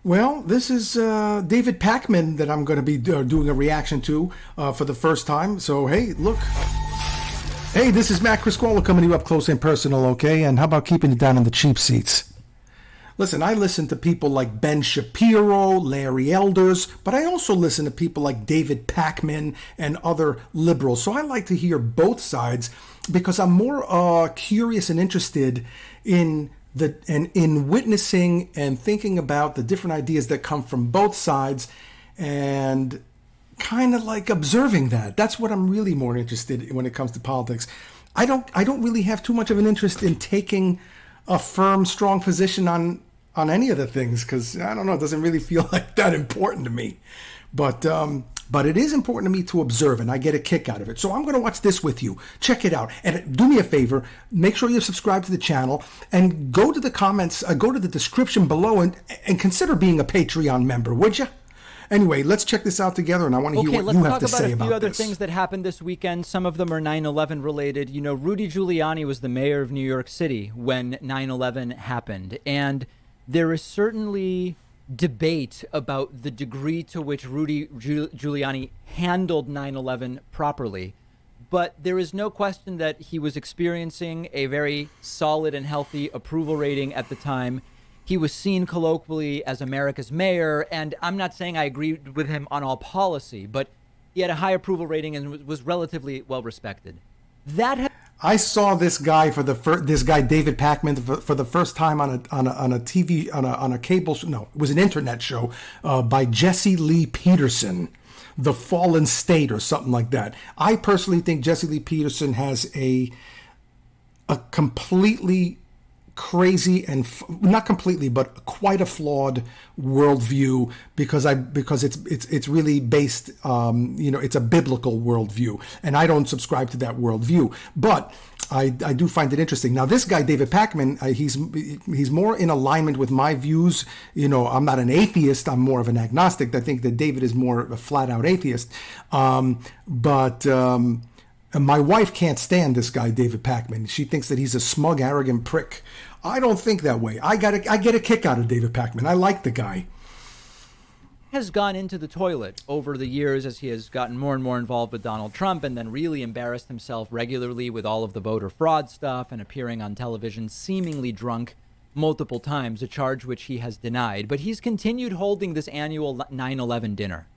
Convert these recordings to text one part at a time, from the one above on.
Well, this is David Pakman that I'm going to be doing a reaction to for the first time. So, hey, look. Hey, this is Matt Criscuolo coming to you up close and personal, okay? And how about keeping you down in the cheap seats? Listen, I listen to people like Ben Shapiro, Larry Elders, but I also listen to people like David Pakman and other liberals. So I like to hear both sides because I'm more curious and interested in in witnessing and thinking about the different ideas that come from both sides and kind of like observing that. That's what I'm really more interested in when it comes to politics. I don't really have too much of an interest in taking a firm, strong position on any of the things because I don't know, it doesn't really feel like that important to me. But it is important to me to observe, and I get a kick out of it. So I'm going to watch this with you. Check it out. And do me a favor, make sure you subscribe to the channel and go to the comments, go to the description below and consider being a Patreon member, would you? Anyway, let's check this out together, and I want to hear what you have to say about this. Let's talk about a few other things that happened this weekend. Some of them are 9/11 related. You know, Rudy Giuliani was the mayor of New York City when 9/11 happened, and there is certainly debate about the degree to which Rudy Giuliani handled 9/11 properly. But there is no question that he was experiencing a very solid and healthy approval rating at the time. He was seen colloquially as America's mayor, and I'm not saying I agreed with him on all policy, but he had a high approval rating and was relatively well respected. I saw this guy this guy David Pakman for the first time on a TV on a cable show. No, it was an internet show by Jesse Lee Peterson, The Fallen State or something like that. I personally think Jesse Lee Peterson has a completely crazy and not completely, but quite a flawed worldview because it's really based, it's a biblical worldview, and I don't subscribe to that worldview. But I do find it interesting. Now, this guy David Pakman, he's more in alignment with my views. You know, I'm not an atheist. I'm more of an agnostic. I think that David is more a flat out atheist. And my wife can't stand this guy, David Pakman. She thinks that he's a smug, arrogant prick. I don't think that way. I get a kick out of David Pakman. I like the guy. Has gone into the toilet over the years as he has gotten more and more involved with Donald Trump and then really embarrassed himself regularly with all of the voter fraud stuff and appearing on television seemingly drunk multiple times, a charge which he has denied. But he's continued holding this annual 9/11 dinner.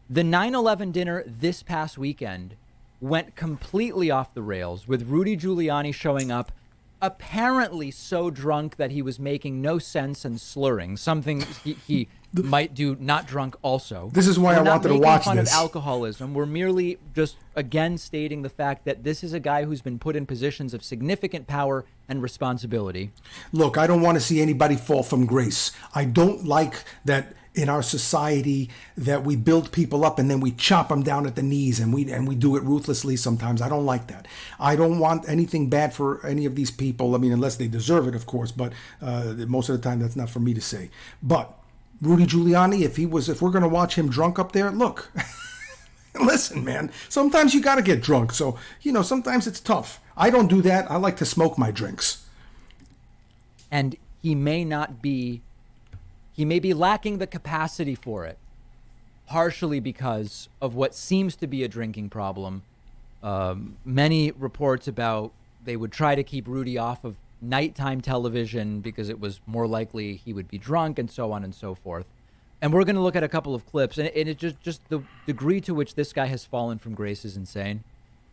The 9/11 dinner this past weekend went completely off the rails with Rudy Giuliani showing up apparently so drunk that he was making no sense and slurring, something he might do not drunk also. This is why I wanted to watch fun this. Of alcoholism. We're merely just again stating the fact that this is a guy who's been put in positions of significant power and responsibility. Look, I don't want to see anybody fall from grace. I don't like that in our society that we build people up and then we chop them down at the knees and we do it ruthlessly sometimes. I don't like that. I don't want anything bad for any of these people. I mean, unless they deserve it, of course, but most of the time that's not for me to say. But Rudy Giuliani, if we're going to watch him drunk up there, look, listen, man, sometimes you got to get drunk. So, sometimes it's tough. I don't do that. I like to smoke my drinks. And he may be lacking the capacity for it, partially because of what seems to be a drinking problem. Many reports about they would try to keep Rudy off of nighttime television because it was more likely he would be drunk and so on and so forth. And we're going to look at a couple of clips, and it just the degree to which this guy has fallen from grace is insane.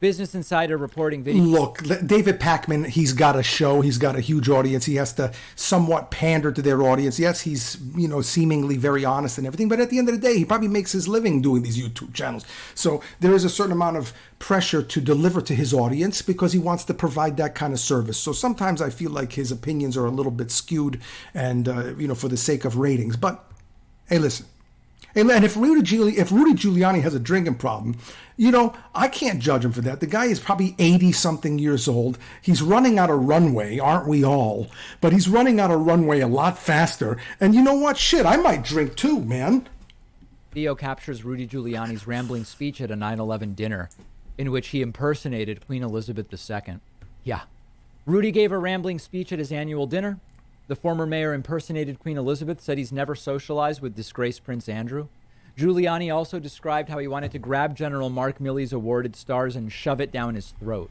Business Insider reporting video. Look, David Pakman, he's got a show. He's got a huge audience. He has to somewhat pander to their audience. Yes, he's, seemingly very honest and everything. But at the end of the day, he probably makes his living doing these YouTube channels. So there is a certain amount of pressure to deliver to his audience because he wants to provide that kind of service. So sometimes I feel like his opinions are a little bit skewed and, for the sake of ratings. But, hey, listen. And if Rudy Giuliani has a drinking problem, I can't judge him for that. The guy is probably 80-something years old. He's running out of runway, aren't we all? But he's running out of runway a lot faster. And you know what? Shit, I might drink too, man. Video captures Rudy Giuliani's rambling speech at a 9/11 dinner in which he impersonated Queen Elizabeth II. Yeah. Rudy gave a rambling speech at his annual dinner. The former mayor impersonated Queen Elizabeth, said he's never socialized with disgraced Prince Andrew. Giuliani also described how he wanted to grab General Mark Milley's awarded stars and shove it down his throat.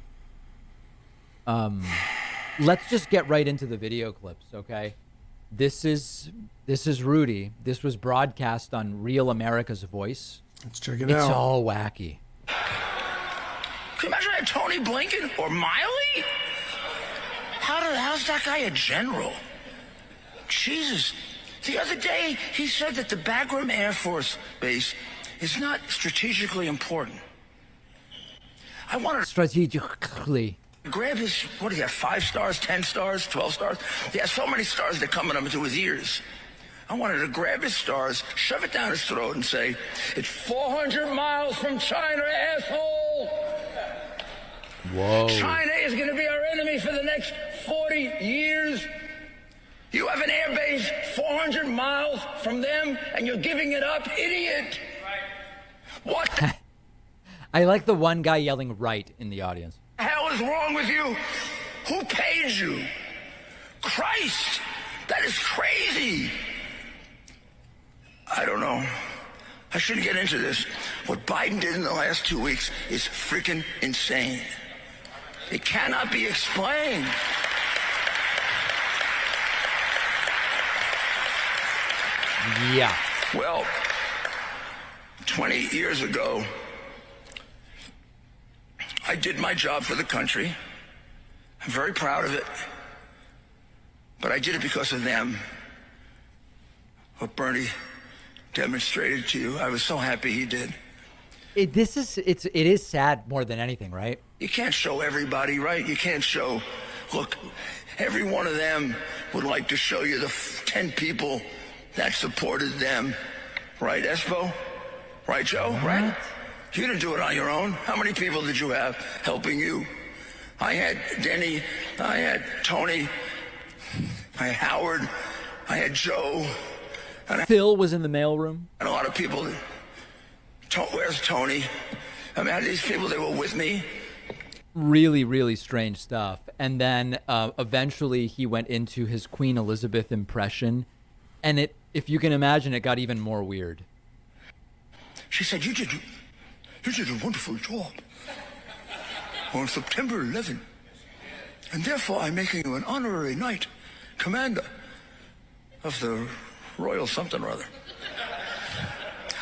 Let's just get right into the video clips, okay? This is Rudy. This was broadcast on Real America's Voice. Let's check it It's out. all wacky. Can you imagine that Tony Blinken or Miley? How's that guy a general? Jesus. The other day, he said that the Bagram Air Force Base is not strategically important. I wanted to Strategically. grab his, what do you have, 5 stars, 10 stars, 12 stars? He has so many stars that coming up into his ears. I wanted to grab his stars, shove it down his throat and say, it's 400 miles from China, asshole! Whoa. China is going to be our enemy for the next 40 years. You have an air base 400 miles from them, and you're giving it up, idiot. What the I like the one guy yelling right in the audience. hell is wrong with you? Who paid you? Christ, that is crazy. I don't know. I shouldn't get into this. What Biden did in the last 2 weeks is freaking insane. It cannot be explained. Yeah. Well, 20 years ago, I did my job for the country. I'm very proud of it. But I did it because of them. What Bernie demonstrated to you, I was so happy he did. It is sad more than anything, right? You can't show everybody, right? You can't show, look, every one of them would like to show you the 10 people that supported them. Right, Espo? Right, Joe? What? Right? You didn't do it on your own. How many people did you have helping you? I had Denny, I had Tony, I had Howard, I had Joe, and I Phil was in the mailroom. had a lot of people. Where's Tony? I mean, I had these people that were with me. Really, really strange stuff. And then eventually he went into his Queen Elizabeth impression. And if you can imagine, it got even more weird. She said, you did a wonderful job on September 11th. And therefore, I'm making you an honorary knight, commander of the Royal something or other.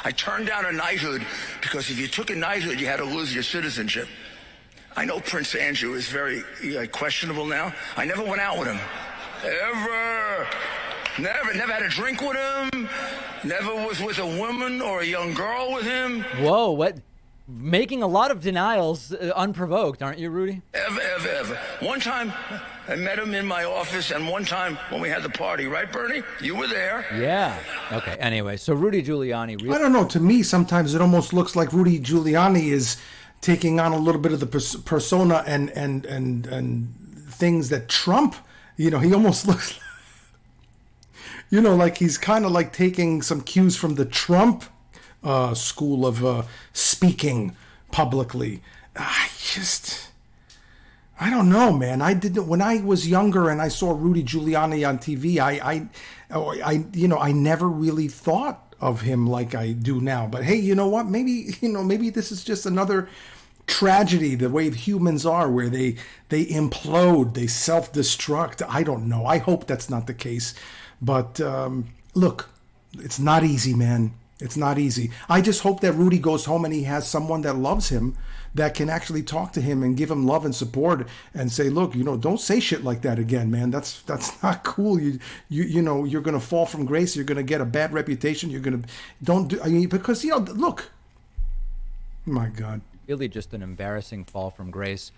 I turned down a knighthood because if you took a knighthood, you had to lose your citizenship. I know Prince Andrew is very questionable now. I never went out with him. Ever. Never had a drink with him. Never was with a woman or a young girl with him. Whoa, what? Making a lot of denials unprovoked, aren't you, Rudy? Ever. One time, I met him in my office, and one time when we had the party, right, Bernie? You were there. Yeah. Okay, anyway, so Rudy Giuliani... I don't know. To me, sometimes it almost looks like Rudy Giuliani is taking on a little bit of the persona and things that Trump, he almost looks like he's kind of like taking some cues from the Trump school of speaking publicly. I don't know, man. When I was younger and I saw Rudy Giuliani on TV, I never really thought of him like I do now. But hey, you know what? Maybe this is just another tragedy, the way humans are, where they implode, they self-destruct. I don't know. I hope that's not the case. But look, it's not easy, man. It's not easy. I just hope that Rudy goes home and he has someone that loves him, that can actually talk to him and give him love and support and say, look, don't say shit like that again, man. That's not cool. You're going to fall from grace. You're going to get a bad reputation. Because look, my God. Really just an embarrassing fall from grace.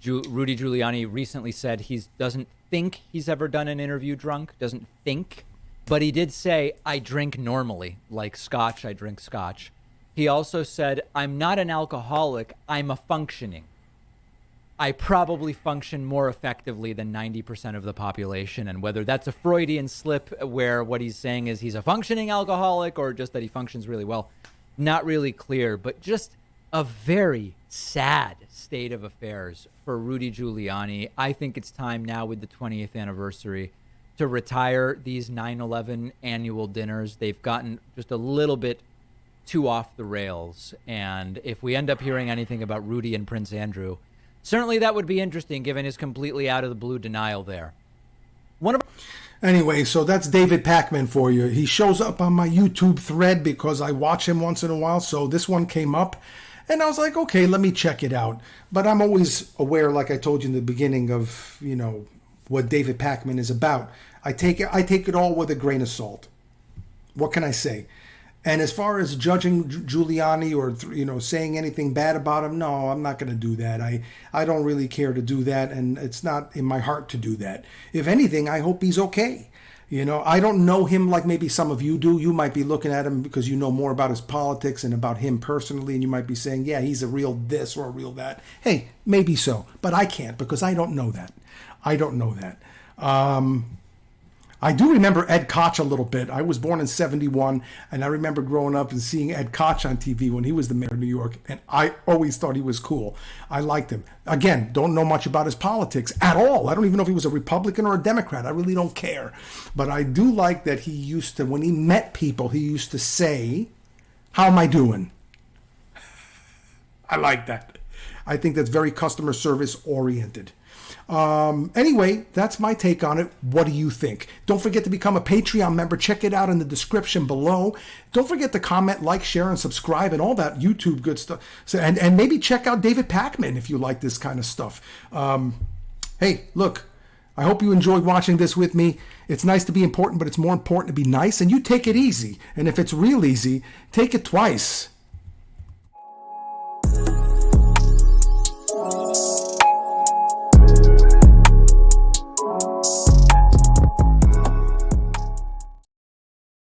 Rudy Giuliani recently said he doesn't think he's ever done an interview drunk, doesn't think. But he did say, I drink normally, like scotch, I drink scotch. He also said, I'm not an alcoholic, I'm a functioning. I probably function more effectively than 90% of the population. And whether that's a Freudian slip where what he's saying is he's a functioning alcoholic or just that he functions really well, not really clear. But just a very sad state of affairs for Rudy Giuliani. I think it's time now with the 20th anniversary to to retire these 9/11 annual dinners. They've gotten just a little bit too off the rails. And if we end up hearing anything about Rudy and Prince Andrew, certainly that would be interesting given his completely out of the blue denial there. Anyway, so that's David Pakman for you. He shows up on my YouTube thread because I watch him once in a while. So this one came up and I was like, okay, let me check it out. But I'm always aware, like I told you in the beginning, of, what David Pakman is about. I take it all with a grain of salt. What can I say? And as far as judging Giuliani or saying anything bad about him, no, I'm not going to do that. I don't really care to do that, and it's not in my heart to do that. If anything, I hope he's okay. I don't know him like maybe some of you do. You might be looking at him because you know more about his politics and about him personally, and you might be saying, yeah, he's a real this or a real that. Hey, maybe so, but I can't because I don't know that. I don't know that. I do remember Ed Koch a little bit. I was born in 1971, and I remember growing up and seeing Ed Koch on TV when he was the mayor of New York, and I always thought he was cool. I liked him. Again, don't know much about his politics at all. I don't even know if he was a Republican or a Democrat. I really don't care. But I do like that he used to, when he met people, he used to say, "How am I doing?" I like that. I think that's very customer service oriented. Anyway, that's my take on it. What do you think? Don't forget to become a Patreon member. Check it out in the description below. Don't forget to comment, like, share, and subscribe, and all that YouTube good stuff. So, and maybe check out David Pakman if you like this kind of stuff. Hey, look, I hope you enjoyed watching this with me. It's nice to be important, but it's more important to be nice. And you take it easy. And if it's real easy, take it twice.